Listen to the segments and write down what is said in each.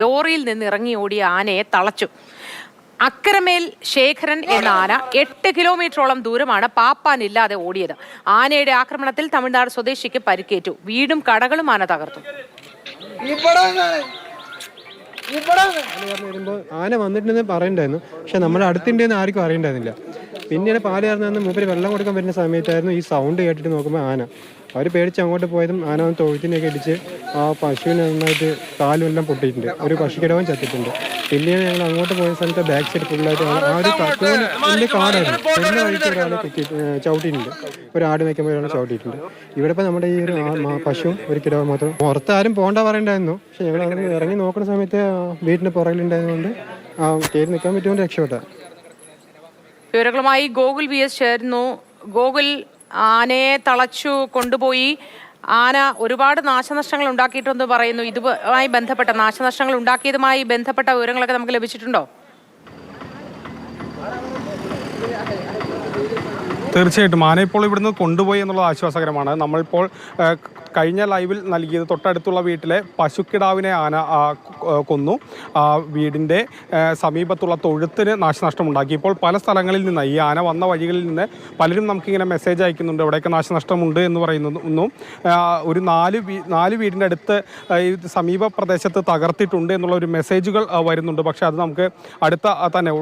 ലോറിയിൽ നിന്ന് ഇറങ്ങി ഓടിയ ആനയെ തളച്ചു. അക്കരമേൽ ശേഖരൻ എന്ന ആന 8 കിലോമീറ്ററോളം ദൂരമാണ് പാപ്പാനില്ലാതെ ഓടിയത്. ആനയുടെ ആക്രമണത്തിൽ തമിഴ്നാട് സ്വദേശിക്ക് പരിക്കേറ്റു. വീടും കടകളും ആന തകർത്തു. ആന വന്നിട്ടുണ്ടെന്ന് പറയണ്ടായിരുന്നു, പക്ഷെ നമ്മുടെ അടുത്തുണ്ടെന്ന് ആർക്കും അറിയണ്ടായിരുന്നില്ല. പിന്നീട് പാല് കയറുന്ന മൂപ്പര് വെള്ളം കൊടുക്കാൻ വരുന്ന സമയത്തായിരുന്നു ഈ സൗണ്ട് കേട്ടിട്ട് നോക്കുമ്പോൾ ആന അവർ പേടിച്ച് അങ്ങോട്ട് പോയതും ആന തൊഴുത്തിനൊക്കെ ഇടിച്ച് ആ പശുവിനെ നന്നായിട്ട് കാലുമെല്ലാം പൊട്ടിയിട്ടുണ്ട്. ഒരു പശുക്കിടവും ചത്തിട്ടുണ്ട്. പിന്നീട് ഞങ്ങൾ അങ്ങോട്ട് പോയ സ്ഥലത്ത് ബാക്ക് സൈഡ് ഫുള്ളായിട്ട് ആ ഒരു പശുവിന് വലിയ കാടായിരുന്നു. എല്ലാ വഴിക്ക് ഒരാളെ ചവിട്ടിയിട്ടുണ്ട്. ഒരു ആട് വയ്ക്കുമ്പോൾ ഒരാളെ ചവിട്ടിയിട്ടുണ്ട്. ഇവിടെ ഇപ്പം നമ്മുടെ ഈ ഒരു പശുവും ഒരു കിടവും മാത്രം. പുറത്ത് ആരും പോകേണ്ട പറയണ്ടായിരുന്നു, പക്ഷെ ഞങ്ങൾ അങ്ങനെ ഇറങ്ങി നോക്കുന്ന സമയത്ത് വീടിൻ്റെ പുറകിലുണ്ടായതുകൊണ്ട് കയറി നിൽക്കാൻ പറ്റുകൊണ്ട് രക്ഷപ്പെട്ട. വിവരങ്ങളുമായി ഗോകുൽ VS ചേരുന്നു. ഗോകുൽ, ആനയെ തളച്ചു കൊണ്ടുപോയി. ആന ഒരുപാട് നാശനഷ്ടങ്ങൾ ഉണ്ടാക്കിയിട്ടെന്ന് പറയുന്നു. ഇതുമായി ബന്ധപ്പെട്ട നാശനഷ്ടങ്ങൾ ഉണ്ടാക്കിയതുമായി ബന്ധപ്പെട്ട വിവരങ്ങളൊക്കെ നമുക്ക് ലഭിച്ചിട്ടുണ്ടോ? തീർച്ചയായിട്ടും ആന ഇപ്പോൾ ഇവിടുന്ന് കൊണ്ടുപോയി എന്നുള്ളത് ആശ്വാസകരമാണ്. നമ്മളിപ്പോൾ കഴിഞ്ഞ ലൈവിൽ നൽകിയത് തൊട്ടടുത്തുള്ള വീട്ടിലെ പശുക്കിടാവിനെ ആന കൊന്നു. വീടിൻ്റെ സമീപത്തുള്ള തൊഴുത്തിന് നാശനഷ്ടമുണ്ടാക്കി. ഇപ്പോൾ പല സ്ഥലങ്ങളിൽ നിന്ന് ഈ ആന വന്ന വഴികളിൽ നിന്ന് പലരും നമുക്കിങ്ങനെ മെസ്സേജ് അയക്കുന്നുണ്ട്, എവിടെയൊക്കെ നാശനഷ്ടമുണ്ട് എന്ന് പറയുന്നു. ഒരു നാല് വീടിൻ്റെ അടുത്ത് ഈ സമീപ പ്രദേശത്ത് തകർത്തിട്ടുണ്ട് എന്നുള്ള ഒരു മെസ്സേജുകൾ വരുന്നുണ്ട്. പക്ഷേ അത് നമുക്ക്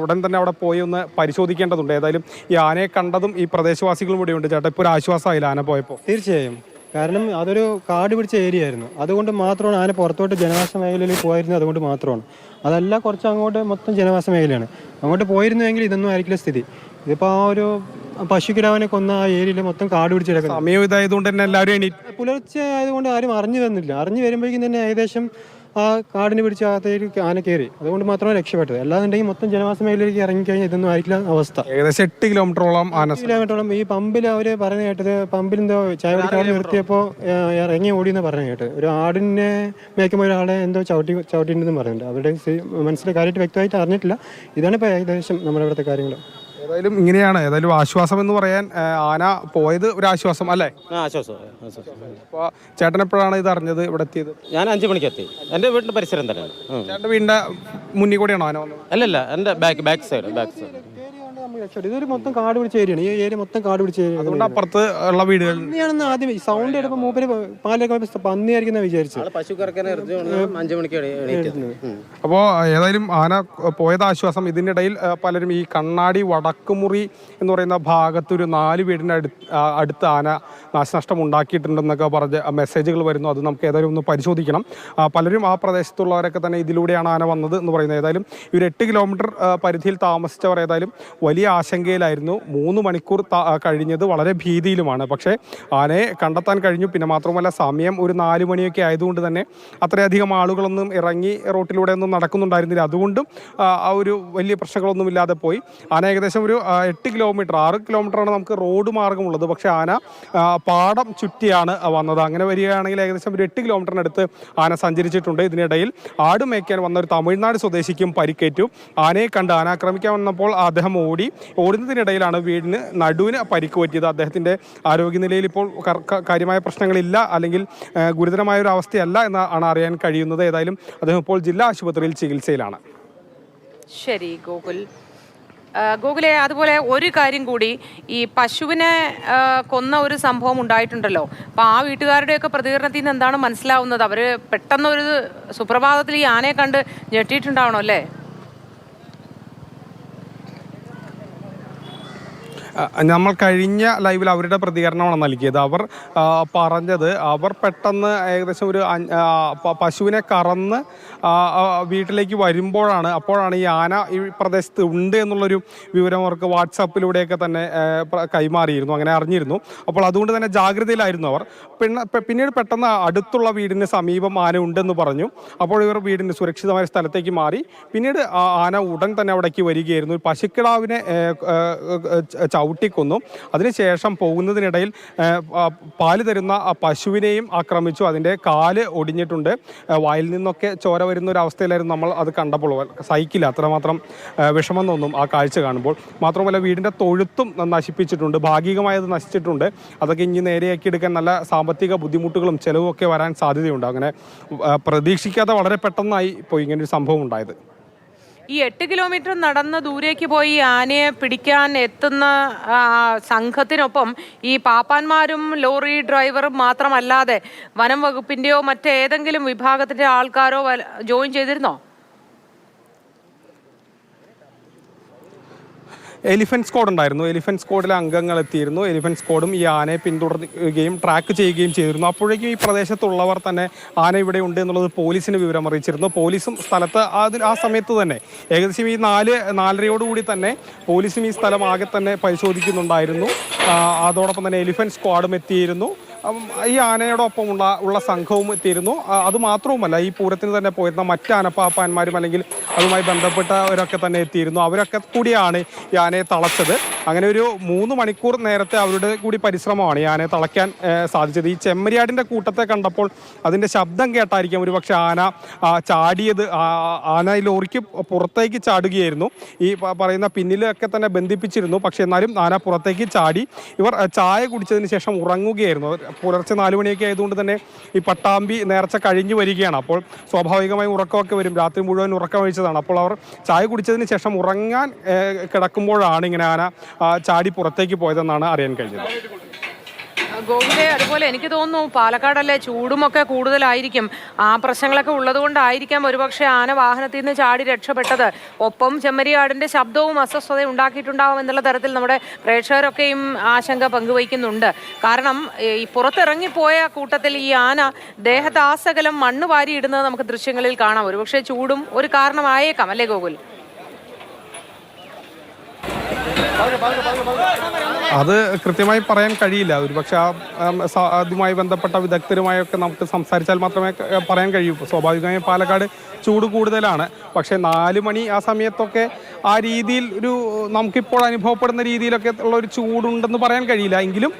ഉടൻ തന്നെ അവിടെ പോയി ഒന്ന് പരിശോധിക്കേണ്ടതുണ്ട്. ഏതായാലും ഈ ആനയെ കണ്ടതും ഈ പ്രദേശവാസികളും കൂടെയുണ്ട്. ചേട്ടാ, ഇപ്പോൾ ഒരു ആശ്വാസമായില്ല ആന പോയപ്പോൾ? തീർച്ചയായും, കാരണം അതൊരു കാട് പിടിച്ച ഏരിയ ആയിരുന്നു. അതുകൊണ്ട് മാത്രമാണ് ആന പുറത്തോട്ട് ജനവാസ മേഖലയിൽ പോയിരുന്നത്. അതുകൊണ്ട് മാത്രമാണ്. അതല്ല, കുറച്ച് അങ്ങോട്ട് മൊത്തം ജനവാസ മേഖലയാണ്. അങ്ങോട്ട് പോയിരുന്നുവെങ്കിൽ ഇതൊന്നും ആയിരിക്കില്ല സ്ഥിതി. ഇതിപ്പോൾ ആ ഒരു പശുക്കിടാവിനെ കൊന്ന ആ ഏരിയയിൽ മൊത്തം കാട് പിടിച്ച് കിടക്കുന്നത്. സമയം ഇതായതുകൊണ്ട് തന്നെ എല്ലാവരും പുലർച്ചെ ആയതുകൊണ്ട് ആരും അറിഞ്ഞു വന്നില്ല. അറിഞ്ഞു വരുമ്പോഴേക്കും തന്നെ ഏകദേശം ആ കാടിന് പിടിച്ച അകത്തേക്ക് ആന കയറി. അതുകൊണ്ട് മാത്രമാണ് രക്ഷപ്പെട്ടത്. അല്ലാന്നുണ്ടെങ്കിൽ മൊത്തം ജനവാസ മേഖലയിലേക്ക് ഇറങ്ങിക്കഴിഞ്ഞാൽ ഇതൊന്നും ആയിരിക്കില്ല അവസ്ഥ. ഏകദേശം 8 കിലോമീറ്ററോളം ഈ പമ്പിൽ അവര് പറഞ്ഞു കേട്ടത്, പമ്പിൽ എന്തോ ചായ കുടിക്കാൻ നിർത്തിയപ്പോൾ ഇറങ്ങി ഓടിയെന്ന് പറഞ്ഞു കേട്ടത്. ഒരു ആടിനെ മേയ്ക്കുമ്പോൾ ഒരാളെ എന്തോ ചവിട്ടിണ്ടെന്ന് പറയുന്നുണ്ട്. അവരുടെ മനസ്സിലെ കാര്യമായിട്ട് വ്യക്തമായിട്ട് അറിഞ്ഞിട്ടില്ല. ഇതാണ് ഇപ്പോൾ ഏകദേശം നമ്മുടെ ഇവിടുത്തെ കാര്യങ്ങൾ. ഏതായാലും ഇങ്ങനെയാണ്. ഏതായാലും ആശ്വാസം എന്ന് പറയാൻ ആന പോയത് ഒരു ആശ്വാസം അല്ലേ? ആശ്വാസം. അപ്പോൾ ചേട്ടൻ എപ്പോഴാണ് ഇത് അറിഞ്ഞത്, ഇവിടെ എത്തിയത്? ഞാൻ 5 മണിക്ക് എത്തി. എൻ്റെ വീടിൻ്റെ പരിസരം തന്നെയാണ്. ചേട്ടൻ്റെ വീടിൻ്റെ മുന്നിൽ കൂടെയാണോ ആന വന്നത്? അല്ലല്ല, എൻ്റെ ബാക്ക് സൈഡ്. ഇതൊരു മൊത്തം കാട് പിടിച്ച ഏരിയയാണ്. ഈ ഏരിയ മൊത്തം കാട് പിടിച്ച ഏരിയ. അതുകൊണ്ട് അപ്പുറത്ത് ഉള്ള വീടുകൾ പന്നിയാണെന്ന് ആദ്യം സൗണ്ട് എടുക്കുമ്പോൾ മൂപ്പര് പാലൊക്കെ പന്നിയായിരിക്കുന്ന വിചാരിച്ചു. പശു കറക്കാൻ 5 മണിക്ക്. അപ്പോൾ ഏതായാലും ആന പോയത് ആശ്വാസം. ഇതിനിടയിൽ പലരും ഈ കണ്ണാടി വടക്കുമുറി എന്ന് പറയുന്ന ഭാഗത്ത് ഒരു 4 വീടിൻ്റെ അടുത്ത് ആന നാശനഷ്ടം ഉണ്ടാക്കിയിട്ടുണ്ടെന്നൊക്കെ പറഞ്ഞ് മെസ്സേജുകൾ വരുന്നു. അത് നമുക്ക് ഏതായാലും ഒന്ന് പരിശോധിക്കണം. പലരും ആ പ്രദേശത്തുള്ളവരൊക്കെ തന്നെ ഇതിലൂടെയാണ് ആന വന്നത് എന്ന് പറയുന്നത്. ഏതായാലും ഒരു 8 കിലോമീറ്റർ പരിധിയിൽ താമസിച്ചവർ ഏതായാലും വലിയ ആശങ്കയിലായിരുന്നു. 3 മണിക്കൂർ കഴിഞ്ഞത് വളരെ ഭീതിയിലുമാണ്. പക്ഷേ ആനയെ കണ്ടെത്താൻ കഴിഞ്ഞു. പിന്നെ മാത്രമല്ല, സമയം ഒരു 4 മണിയൊക്കെ ആയതുകൊണ്ട് തന്നെ അത്രയധികം ആളുകളൊന്നും ഇറങ്ങി റോട്ടിലൂടെ ഒന്നും നടക്കുന്നുണ്ടായിരുന്നില്ല. അതുകൊണ്ടും ആ ഒരു വലിയ പ്രശ്നങ്ങളൊന്നുമില്ലാതെ പോയി. ആന ഏകദേശം ഒരു 8 കിലോമീറ്റർ 6 കിലോമീറ്ററാണ് നമുക്ക് റോഡ് മാർഗമുള്ളത്. പക്ഷേ ആന പാടം ചുറ്റിയാണ് വന്നത്. അങ്ങനെ വരികയാണെങ്കിൽ ഏകദേശം ഒരു 8 കിലോമീറ്ററിനടുത്ത് ആന സഞ്ചരിച്ചിട്ടുണ്ട്. ഇതിനിടയിൽ ആട് മേയ്ക്കാൻ വന്ന ഒരു തമിഴ്നാട് സ്വദേശിക്കും പരിക്കേറ്റു. ആനയെ കണ്ട് ആന ആക്രമിക്കാൻ വന്നപ്പോൾ അദ്ദേഹം ഓടുന്നതിനിടയിലാണ് വീടിന് നടുവിന് പരിക്ക് പറ്റിയത്. അദ്ദേഹത്തിൻ്റെ ആരോഗ്യനിലയിൽ ഇപ്പോൾ കാര്യമായ പ്രശ്നങ്ങളില്ല, അല്ലെങ്കിൽ ഗുരുതരമായ ഒരു അവസ്ഥയല്ല എന്നാണ് അറിയാൻ കഴിയുന്നത്. ഏതായാലും അദ്ദേഹം ഇപ്പോൾ ജില്ലാ ആശുപത്രിയിൽ ചികിത്സയിലാണ്. ശരി ഗോകുലെ, അതുപോലെ ഒരു കാര്യം കൂടി, ഈ പശുവിനെ കൊന്ന ഒരു സംഭവം ഉണ്ടായിട്ടുണ്ടല്ലോ. അപ്പം ആ വീട്ടുകാരുടെയൊക്കെ പ്രതികരണത്തിൽ നിന്ന് എന്താണ് മനസ്സിലാവുന്നത്? അവർ പെട്ടെന്നൊരു സുപ്രഭാതത്തിൽ ഈ ആനയെ കണ്ട് ഞെട്ടിയിട്ടുണ്ടാവണം അല്ലേ? നമ്മൾ കഴിഞ്ഞ ലൈവിൽ അവരുടെ പ്രതികരണമാണ് നൽകിയത്. അവർ പറഞ്ഞത്, അവർ പെട്ടെന്ന് ഏകദേശം ഒരു പശുവിനെ കറന്ന് വീട്ടിലേക്ക് അപ്പോഴാണ് ഈ ആന ഈ പ്രദേശത്ത് ഉണ്ട് എന്നുള്ളൊരു വിവരം അവർക്ക് വാട്സാപ്പിലൂടെയൊക്കെ തന്നെ കൈമാറിയിരുന്നു, അങ്ങനെ അറിഞ്ഞിരുന്നു. അപ്പോൾ അതുകൊണ്ട് തന്നെ ജാഗ്രതയിലായിരുന്നു അവർ. പിന്നീട് പെട്ടെന്ന് അടുത്തുള്ള വീടിന് സമീപം ആന ഉണ്ടെന്ന് പറഞ്ഞു. അപ്പോൾ ഇവർ വീടിന് സുരക്ഷിതമായ സ്ഥലത്തേക്ക് മാറി. പിന്നീട് ആന ഉടൻ തന്നെ അവിടേക്ക് വരികയായിരുന്നു. പശുക്കിടാവിനെ ചവിട്ടിക്കൊന്നു. അതിനുശേഷം പോകുന്നതിനിടയിൽ പാല് തരുന്ന പശുവിനെയും ആക്രമിച്ചു. അതിൻ്റെ കാല് ഒടിഞ്ഞിട്ടുണ്ട്. വായിൽ നിന്നൊക്കെ ചോര വരുന്ന ഒരു അവസ്ഥയിലായിരുന്നു നമ്മൾ അത് കണ്ടപ്പോൾ. സഹിക്കില്ല, അത്രമാത്രം വിഷമം തോന്നും ആ കാഴ്ച കാണുമ്പോൾ. മാത്രമല്ല വീടിൻ്റെ തൊഴുത്തും നശിപ്പിച്ചിട്ടുണ്ട്, ഭാഗികമായത് നശിച്ചിട്ടുണ്ട്. അതൊക്കെ ഇനി നേരെയാക്കി എടുക്കാൻ നല്ല സാമ്പത്തിക ബുദ്ധിമുട്ടുകളും ചിലവും ഒക്കെ വരാൻ സാധ്യതയുണ്ട്. അങ്ങനെ പ്രതീക്ഷിക്കാതെ വളരെ പെട്ടെന്നായി ഇപ്പോൾ ഇങ്ങനൊരു സംഭവം ഉണ്ടായത്. ഈ 8 കിലോമീറ്റർ നടന്ന് ദൂരേക്ക് പോയി ആനയെ പിടിക്കാൻ എത്തുന്ന സംഘത്തിനൊപ്പം ഈ പാപ്പാന്മാരും ലോറി ഡ്രൈവറും മാത്രമല്ലാതെ വനം വകുപ്പിന്റെയോ മറ്റേതെങ്കിലും വിഭാഗത്തിന്റെ ആൾക്കാരോ ജോയിൻ ചെയ്തിരുന്നോ? എലിഫന്റ് സ്ക്വാഡ് ഉണ്ടായിരുന്നു. എലിഫന്റ് സ്ക്വാഡിലെ അംഗങ്ങൾ എത്തിയിരുന്നു. എലിഫന്റ് സ്ക്വാഡും ഈ ആനയെ പിന്തുടരുകയും ട്രാക്ക് ചെയ്യുകയും ചെയ്തിരുന്നു. അപ്പോഴേക്കും ഈ പ്രദേശത്തുള്ളവർ തന്നെ ആന ഇവിടെ ഉണ്ട് എന്നുള്ളത് പോലീസിന് വിവരം അറിയിച്ചിരുന്നു. പോലീസും സ്ഥലത്ത് ആ സമയത്ത് തന്നെ ഏകദേശം ഈ 4:30 തന്നെ പോലീസും ഈ സ്ഥലം ആകെ തന്നെ പരിശോധിക്കുന്നുണ്ടായിരുന്നു. അതോടൊപ്പം തന്നെ എലിഫന്റ് സ്ക്വാഡും എത്തിയിരുന്നു. ഈ ആനയോടൊപ്പം ഉള്ള സംഘവും എത്തിയിരുന്നു. അതുമാത്രവുമല്ല, ഈ പൂരത്തിന് തന്നെ പോയിരുന്ന മറ്റ് ആനപ്പാപ്പാന്മാരും അല്ലെങ്കിൽ അതുമായി ബന്ധപ്പെട്ടവരൊക്കെ തന്നെ എത്തിയിരുന്നു. അവരൊക്കെ കൂടിയാണ് ഈ ആനയെ തളച്ചത്. അങ്ങനെ ഒരു 3 മണിക്കൂർ നേരത്തെ അവരുടെ കൂടി പരിശ്രമമാണ് ഈ ആനയെ തളയ്ക്കാൻ സാധിച്ചത്. ഈ ചെമ്മരിയാടിൻ്റെ കൂട്ടത്തെ കണ്ടപ്പോൾ അതിൻ്റെ ശബ്ദം കേട്ടായിരിക്കും ഒരു പക്ഷേ ആന ചാടിയത്. ആന ഈ ലോറിക്ക് പുറത്തേക്ക് ചാടുകയായിരുന്നു. ഈ പറയുന്ന പിന്നിലൊക്കെ തന്നെ ബന്ധിപ്പിച്ചിരുന്നു. പക്ഷേ എന്നാലും ആന പുറത്തേക്ക് ചാടി. ഇവർ ചായ കുടിച്ചതിന് ശേഷം ഉറങ്ങുകയായിരുന്നു. പുലർച്ചെ 4 മണിയൊക്കെ ആയതുകൊണ്ട് തന്നെ ഈ പട്ടാമ്പി നേർച്ച കഴിഞ്ഞു വരികയാണ്. അപ്പോൾ സ്വാഭാവികമായും ഉറക്കമൊക്കെ വരും. രാത്രി മുഴുവൻ ഉറക്കം ഒഴിച്ചതാണ്. അപ്പോൾ അവർ ചായ കുടിച്ചതിന് ശേഷം ഉറങ്ങാൻ കിടക്കുമ്പോഴാണ് ഇങ്ങനെ ആന ചാടി പുറത്തേക്ക് പോയതെന്നാണ് അറിയാൻ കഴിഞ്ഞത്. ഗോകുലെ, അതുപോലെ എനിക്ക് തോന്നുന്നു പാലക്കാടല്ലേ ചൂടുമൊക്കെ കൂടുതലായിരിക്കും. ആ പ്രശ്നങ്ങളൊക്കെ ഉള്ളത് കൊണ്ടായിരിക്കാം ഒരുപക്ഷെ ആന വാഹനത്തിൽ നിന്ന് ചാടി രക്ഷപ്പെട്ടത്. ഒപ്പം ചെമ്മരിയാടിന്റെ ശബ്ദവും അസ്വസ്ഥത ഉണ്ടാക്കിയിട്ടുണ്ടാവും എന്നുള്ള തരത്തിൽ നമ്മുടെ പ്രേക്ഷകരൊക്കെയും ആശങ്ക പങ്കുവയ്ക്കുന്നുണ്ട്. കാരണം ഈ പുറത്തിറങ്ങിപ്പോയ കൂട്ടത്തിൽ ഈ ആന ദേഹത്താസകലം മണ്ണ് വാരിയിടുന്നത് നമുക്ക് ദൃശ്യങ്ങളിൽ കാണാം. ഒരുപക്ഷെ ചൂടും ഒരു കാരണമായേക്കാം, അല്ലേ ഗോകുൽ? അത് കൃത്യമായി പറയാൻ കഴിയില്ല. ഒരുപക്ഷെ അതുമായി ബന്ധപ്പെട്ട വിദഗ്ധരുമായൊക്കെ നമുക്ക് സംസാരിച്ചാൽ മാത്രമേ പറയാൻ കഴിയൂ. സ്വാഭാവികമായും പാലക്കാട് ചൂട് കൂടുതലാണ്. പക്ഷേ 4 മണി ആ സമയത്തൊക്കെ ആ രീതിയിൽ ഒരു നമുക്കിപ്പോൾ അനുഭവപ്പെടുന്ന രീതിയിലൊക്കെ ഉള്ള ഒരു ചൂടുണ്ടെന്ന് പറയാൻ കഴിയില്ല. എങ്കിലും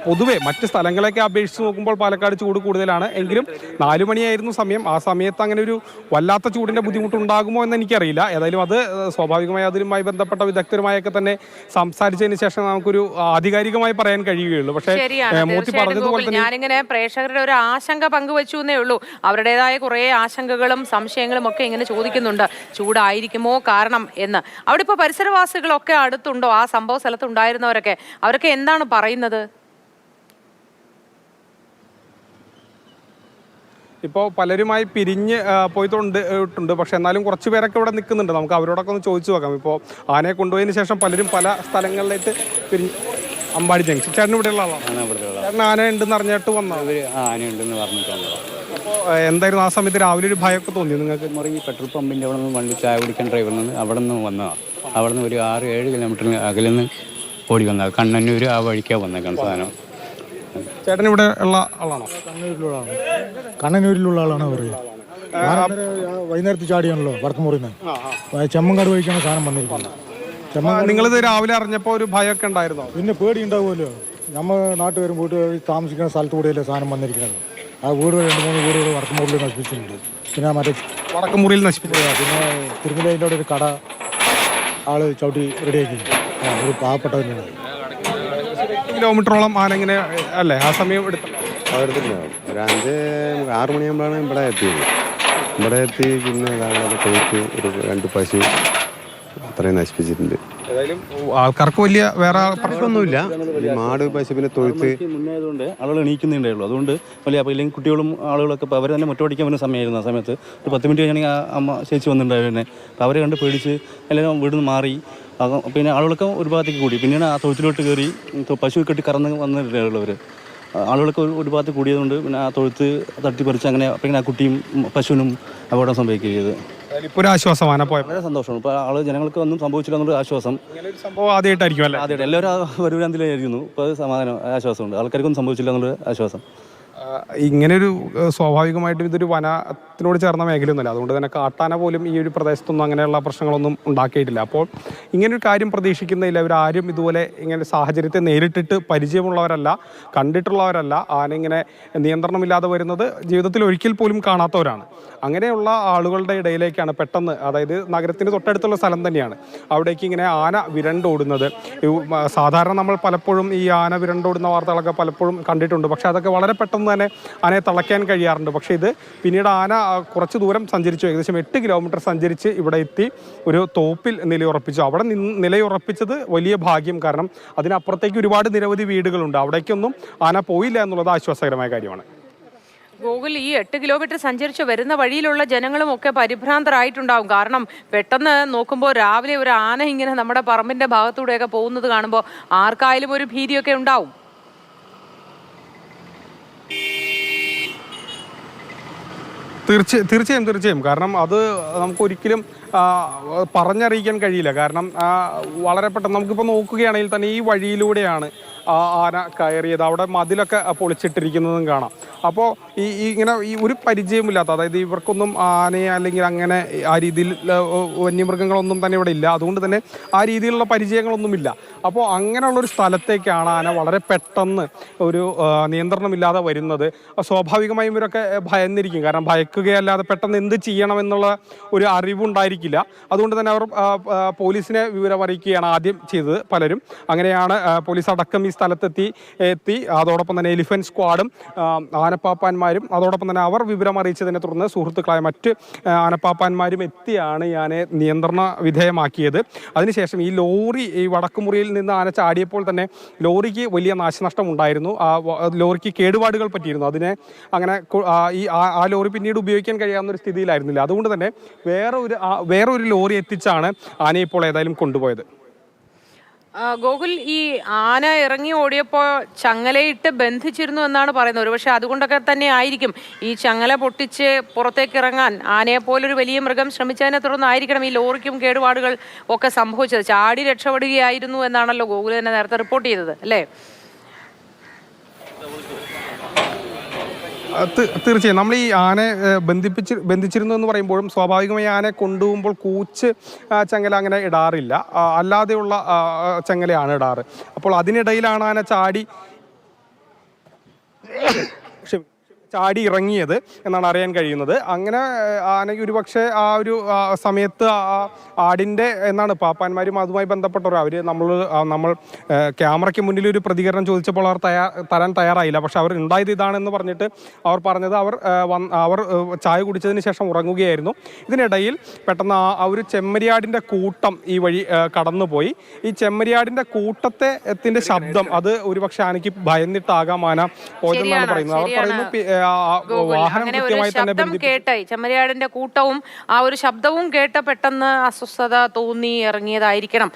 പൊതുവെ മറ്റ് സ്ഥലങ്ങളെയൊക്കെ അപേക്ഷിച്ച് നോക്കുമ്പോൾ പാലക്കാട് ചൂട് കൂടുതലാണ്. എങ്കിലും 4 മണിയായിരുന്നു സമയം. ആ സമയത്ത് അങ്ങനെ ഒരു വല്ലാത്ത ചൂടിൻ്റെ ബുദ്ധിമുട്ടുണ്ടാകുമോ എന്ന് എനിക്കറിയില്ല. ഏതായാലും അത് സ്വാഭാവികമായി അതുമായി ബന്ധപ്പെട്ട വിദഗ്ധരുമായൊക്കെ തന്നെ സംസാരിച്ചതിന് ശേഷം നമുക്കൊരു ആധികാരികമായി പറയാൻ കഴിയുകയുള്ളൂ. പക്ഷേ മൂർത്തി പറഞ്ഞതുപോലെ തന്നെ ഞാനിങ്ങനെ പ്രേക്ഷകരുടെ ഒരു ആശങ്ക പങ്കുവച്ചു എന്നേ ഉള്ളൂ. അവരുടേതായ കുറേ ആശങ്കകളും സംശയങ്ങളും ഒക്കെ ഇങ്ങനെ ചോദിക്കുന്നുണ്ട്. ചൂടായിരിക്കുമോ കാരണം എന്ന്. അവിടെ ഇപ്പോൾ പരിസരവാസികളൊക്കെ അടുത്തുണ്ടോ? ആ സംഭവ സ്ഥലത്തുണ്ടായിരുന്നവരൊക്കെ അവരൊക്കെ എന്താണ് പറയുന്നത്? ഇപ്പോൾ പലരുമായി പിരിഞ്ഞ് പോയിട്ടുണ്ട്. പക്ഷെ എന്നാലും കുറച്ച് പേരൊക്കെ ഇവിടെ നിൽക്കുന്നുണ്ട്. നമുക്ക് അവരോടൊക്കെ ഒന്ന് ചോദിച്ചു നോക്കാം. ഇപ്പോൾ ആനയെ കൊണ്ടുപോയതിന് ശേഷം പലരും പല സ്ഥലങ്ങളിലായിട്ട് പിരിഞ്ഞ് അമ്പാടി ജംഗ്ഷൻ. ചേട്ടൻ ഇവിടെയുള്ള ആളാണ്. ചേട്ടൻ ആന ഉണ്ടെന്ന് അറിഞ്ഞിട്ട് വന്നത്? ആനയുണ്ടെന്ന് പറഞ്ഞിട്ടുണ്ട്. അപ്പോൾ എന്തായിരുന്നു ആ സമയത്ത് രാവിലെ ഒരു ഭയമൊക്കെ തോന്നി നിങ്ങൾക്ക്? ഈ പെട്രോൾ പമ്പിൻ്റെ അവിടെ നിന്ന് വണ്ടി ചായ കുടിക്കാൻ ഡ്രൈവറിൽ നിന്ന് അവിടെ നിന്ന് വന്നതാണ്. അവിടെ നിന്ന് ഒരു 6-7 കിലോമീറ്ററിന് അകലിൽ നിന്ന് ഓടി വന്നത്. കണ്ണന്നൂർ ആ വഴിക്കാണ് വന്നേക്കാൻ സാധനം. ചേട്ടൻ ഇവിടെ ഉള്ള ആളാണോ? കണ്ണനൂരിലുള്ള ആളാണ് പറയുക. വൈകുന്നേരത്ത് ചാടിയാണല്ലോ വടക്കുമുറിന്ന് ചെമ്മങ്കാട് വഴിക്കാണ് സാധനം വന്നിരിക്കുന്നത്. നിങ്ങളിത് രാവിലെ അറിഞ്ഞപ്പോൾ ഒരു ഭയമൊക്കെ ഉണ്ടായിരുന്നോ? പിന്നെ പേടി ഉണ്ടാവുമല്ലോ. നമ്മൾ നാട്ടുകാരും വീട്ട് താമസിക്കുന്ന സ്ഥലത്ത് കൂടെയല്ലേ സാധനം വന്നിരിക്കുന്നത്. ആ വീട് 2-3 വീടുകൾ വടക്കുമുറിൽ നശിപ്പിച്ചിട്ടുണ്ട്. പിന്നെ മറ്റേ വടക്കുമുറിയിൽ നശിപ്പിച്ചത്. പിന്നെ തിരുമലയിൻ്റെ അവിടെ ഒരു കട ആള് ചവിട്ടി റെഡിയാക്കി. ഒരു പാവപ്പെട്ടവനാണ്. കിലോമീറ്ററോളം ആന ഇങ്ങനെ അല്ലേ ആ സമയം എടുത്തില്ല? ഒരു 5-6 മണിയാകുമ്പോഴാണ് ഇവിടെ എത്തിയത്. ഇവിടെ എത്തി പിന്നെ കൊയ്ത്ത് ഒരു 2 പശു അത്രയും നശിപ്പിച്ചിട്ടുണ്ട്. ഏതായാലും ആൾക്കാർക്ക് വലിയ വേറെ പ്രശ്നമൊന്നുമില്ല. ഈ മാട് പശു പിന്നെ തൊഴുത്ത് മുന്നേതുകൊണ്ട് ആളുകൾ എണീക്കുന്നുണ്ടേ ഉള്ളൂ. അതുകൊണ്ട് വലിയ അപ്പോൾ ഇല്ലെങ്കിൽ കുട്ടികളും ആളുകളൊക്കെ ഇപ്പോൾ അവർ തന്നെ മുറ്റോടിക്കാൻ വരുന്ന സമയമായിരുന്നു. ആ സമയത്ത് ഒരു 10 മിനിറ്റ് കഴിഞ്ഞാൽ അമ്മ ചേച്ചി വന്നിട്ടുണ്ടായിരുന്നു. അപ്പോൾ അവരെ കണ്ട് പേടിച്ച് എല്ലാവരും വീട്ടിൽ നിന്ന് മാറി. പിന്നെ ആളുകളൊക്കെ ഒരു ഭാഗത്തേക്ക് കൂടി. പിന്നീട് ആ തൊഴുത്തിലോട്ട് കയറി പശു കെട്ടി കറന്ന് വന്നിട്ടുള്ളവർ ആളുകളൊക്കെ ഒരു ഭാഗത്ത് കൂടിയതുകൊണ്ട് പിന്നെ ആ തൊഴുത്ത് തട്ടിപ്പറിച്ച് അങ്ങനെ പിന്നെ ആ കുട്ടിയും പശുവിനും അപകടം സംഭവിക്കുകയത്. ഇപ്പോൾ ഒരു ആശ്വാസമാണ്. വളരെ സന്തോഷമാണ്. ഇപ്പോൾ ആള് ജനങ്ങൾക്ക് ഒന്നും സംഭവിച്ചില്ല എന്നൊരു ആശ്വാസം. സംഭവം ആദ്യമായിട്ടായിരിക്കും അല്ലേ? ആദ്യമായിട്ട് എല്ലാവരും വരുവാന്തിലായിരുന്നു. ഇപ്പോൾ സമാധാനം ആശ്വാസമുണ്ട്. ആൾക്കാർക്കൊന്നും സംഭവിച്ചില്ല എന്നുള്ളൊരു ആശ്വാസം. ഇങ്ങനെയൊരു സ്വാഭാവികമായിട്ടും ഇതൊരു വനത്തിനോട് ചേർന്ന മേഖലയൊന്നുമല്ല. അതുകൊണ്ട് തന്നെ കാട്ടാന പോലും ഈ ഒരു പ്രദേശത്തൊന്നും അങ്ങനെയുള്ള പ്രശ്നങ്ങളൊന്നും ഉണ്ടാക്കിയിട്ടില്ല. അപ്പോൾ ഇങ്ങനൊരു കാര്യം പ്രതീക്ഷിക്കുന്നില്ല. ഇവരാരും ഇതുപോലെ ഇങ്ങനെ സാഹചര്യത്തെ നേരിട്ടിട്ട് പരിചയമുള്ളവരല്ല, കണ്ടിട്ടുള്ളവരല്ല. ആന ഇങ്ങനെ നിയന്ത്രണമില്ലാതെ വരുന്നത് ജീവിതത്തിൽ ഒരിക്കൽ പോലും കാണാത്തവരാണ്. അങ്ങനെയുള്ള ആളുകളുടെ ഇടയിലേക്കാണ് പെട്ടെന്ന്, അതായത് നഗരത്തിന് തൊട്ടടുത്തുള്ള സ്ഥലം തന്നെയാണ്, അവിടേക്ക് ഇങ്ങനെ ആന വിരണ്ടോടുന്നത്. സാധാരണ നമ്മൾ പലപ്പോഴും ഈ ആന വിരണ്ടോടുന്ന വാർത്തകളൊക്കെ പലപ്പോഴും കണ്ടിട്ടുണ്ട്. പക്ഷേ അതൊക്കെ വളരെ പെട്ടെന്ന് തന്നെ ആനയെ തളയ്ക്കാൻ കഴിയാറുണ്ട്. പക്ഷേ ഇത് പിന്നീട് ആന കുറച്ച് ദൂരം സഞ്ചരിച്ചു, ഏകദേശം 8 കിലോമീറ്റർ സഞ്ചരിച്ച് ഇവിടെ എത്തി ഒരു തോപ്പിൽ നിലയുറപ്പിച്ചു. അവിടെ നിലയുറപ്പിച്ചത് വലിയ ഭാഗ്യം. കാരണം അതിനപ്പുറത്തേക്ക് ഒരുപാട് നിരവധി വീടുകളുണ്ട്. അവിടേക്കൊന്നും ആന പോയില്ല എന്നുള്ളത് ആശ്വാസകരമായ കാര്യമാണ്. ഗൂഗിൾ ഈ 8 കിലോമീറ്റർ സഞ്ചരിച്ച് വരുന്ന വഴിയിലുള്ള ജനങ്ങളും ഒക്കെ പരിഭ്രാന്തരായിട്ടുണ്ടാവും. കാരണം പെട്ടെന്ന് നോക്കുമ്പോൾ രാവിലെ ഒരു ആന ഇങ്ങനെ നമ്മുടെ പറമ്പിന്റെ ഭാഗത്തൂടെയൊക്കെ പോകുന്നത് കാണുമ്പോൾ ആർക്കായാലും ഒരു ഭീതിയൊക്കെ ഉണ്ടാവും. തീർച്ചയായും. കാരണം അത് നമുക്കൊരിക്കലും പറഞ്ഞറിയിക്കാൻ കഴിയില്ല. കാരണം വളരെ പെട്ടെന്ന് നമുക്കിപ്പോൾ നോക്കുകയാണെങ്കിൽ തന്നെ ഈ വഴിയിലൂടെയാണ് ആന കയറിയത്. അവിടെ മതിലൊക്കെ പൊളിച്ചിട്ടിരിക്കുന്നതും കാണാം. അപ്പോൾ ഇങ്ങനെ ഈ ഒരു പരിചയമില്ലാത്ത, അതായത് ഇവർക്കൊന്നും ആനയെ അല്ലെങ്കിൽ അങ്ങനെ ആ രീതിയിൽ വന്യമൃഗങ്ങളൊന്നും തന്നെ ഇവിടെ ഇല്ല. അതുകൊണ്ട് തന്നെ ആ രീതിയിലുള്ള പരിചയങ്ങളൊന്നുമില്ല. അപ്പോൾ അങ്ങനെയുള്ളൊരു സ്ഥലത്തേക്കാണ് ആന വളരെ പെട്ടെന്ന് ഒരു നിയന്ത്രണമില്ലാതെ വരുന്നത്. സ്വാഭാവികമായും ഇവരൊക്കെ ഭയന്നിരിക്കും. കാരണം ഭയക്കുകയല്ലാതെ പെട്ടെന്ന് എന്ത് ചെയ്യണമെന്നുള്ള ഒരു അറിവുണ്ടായിരിക്കില്ല. അതുകൊണ്ട് തന്നെ അവർ പോലീസിനെ വിവരം അറിയിക്കുകയാണ് ആദ്യം ചെയ്തത് പലരും. അങ്ങനെയാണ് പോലീസ് അടക്കം ഈ സ്ഥലത്തെത്തി. അതോടൊപ്പം തന്നെ എലിഫന്റ് സ്ക്വാഡും ആനപ്പാപ്പാന്മാരും, അതോടൊപ്പം തന്നെ അവർ വിവരം അറിയിച്ചതിനെ തുടർന്ന് സുഹൃത്തുക്കളായ മറ്റ് ആനപ്പാപ്പാന്മാരും എത്തിയാണ് ഈ ആനയെ നിയന്ത്രണ വിധേയമാക്കിയത്. അതിനുശേഷം ഈ ലോറി, ഈ വടക്കുമുറിയിൽ നിന്ന് ആന ചാടിയപ്പോൾ തന്നെ ലോറിക്ക് വലിയ നാശനഷ്ടം ഉണ്ടായിരുന്നു. ലോറിക്ക് കേടുപാടുകൾ പറ്റിയിരുന്നു. അതിനെ അങ്ങനെ ആ ലോറി പിന്നീട് ഉപയോഗിക്കാൻ കഴിയാവുന്ന ഒരു സ്ഥിതിയിലായിരുന്നില്ല. അതുകൊണ്ട് തന്നെ വേറൊരു ലോറി എത്തിച്ചാണ് ആനയെ ഇപ്പോൾ ഏതായാലും കൊണ്ടുപോയത്. ഗോകുൽ, ഈ ആന ഇറങ്ങി ഓടിയപ്പോൾ ചങ്ങലയിട്ട് ബന്ധിച്ചിരുന്നു എന്നാണ് പറയുന്നത്. ഒരുപക്ഷെ അതുകൊണ്ടൊക്കെ തന്നെ ആയിരിക്കും ഈ ചങ്ങല പൊട്ടിച്ച് പുറത്തേക്ക് ഇറങ്ങാൻ ആനയെ പോലൊരു വലിയ മൃഗം ശ്രമിച്ചതിനെ തുടർന്നായിരിക്കണം ഈ ലോറിക്കും കേടുപാടുകൾ ഒക്കെ സംഭവിച്ചത്. ചാടി രക്ഷപ്പെടുകയായിരുന്നു എന്നാണല്ലോ ഗോകുൽ തന്നെ നേരത്തെ റിപ്പോർട്ട് ചെയ്തത്, അല്ലേ? തീർച്ചയായും നമ്മൾ ഈ ആനയെ ബന്ധിച്ചിരുന്നു എന്ന് പറയുമ്പോഴും സ്വാഭാവികമായി ആനയെ കൊണ്ടുപോകുമ്പോൾ കൂച്ച് ചങ്ങല അങ്ങനെ ഇടാറില്ല, അല്ലാതെയുള്ള ചങ്ങലയാണ് ഇടാറ്. അപ്പോൾ അതിനിടയിലാണ് ആന ചാടി ഇറങ്ങിയത് എന്നാണ് അറിയാൻ കഴിയുന്നത്. അങ്ങനെ ആനയ്ക്ക് ഒരുപക്ഷെ ആ ഒരു സമയത്ത് ആടിൻ്റെ എന്നാണ് പാപ്പാന്മാരും അതുമായി ബന്ധപ്പെട്ടവർ നമ്മൾ ക്യാമറയ്ക്ക് മുന്നിൽ ഒരു പ്രതികരണം ചോദിച്ചപ്പോൾ അവർ തരാൻ തയ്യാറായില്ല. പക്ഷെ അവർ ഉണ്ടായത് ഇതാണെന്ന് പറഞ്ഞിട്ട് അവർ പറഞ്ഞത് അവർ ചായ കുടിച്ചതിന് ശേഷം ഉറങ്ങുകയായിരുന്നു. ഇതിനിടയിൽ പെട്ടെന്ന് ആ ഒരു ചെമ്മരിയാടിൻ്റെ കൂട്ടം ഈ വഴി കടന്നുപോയി. ഈ ചെമ്മരിയാടിൻ്റെ കൂട്ടത്തിന്റെ ശബ്ദം അത് ഒരുപക്ഷെ ആനയ്ക്ക് ഭയന്നിട്ടാകാം ആന പോയതെന്നാണ് പറയുന്നത്. അവർ പറയുന്നു അങ്ങനെ ഒരു ശബ്ദം കേട്ട് ചെമ്മരിയാടിന്റെ കൂട്ടവും ആ ഒരു ശബ്ദവും കേട്ട് പെട്ടെന്ന് അസ്വസ്ഥത തോന്നി ഇറങ്ങിയതായിരിക്കണം.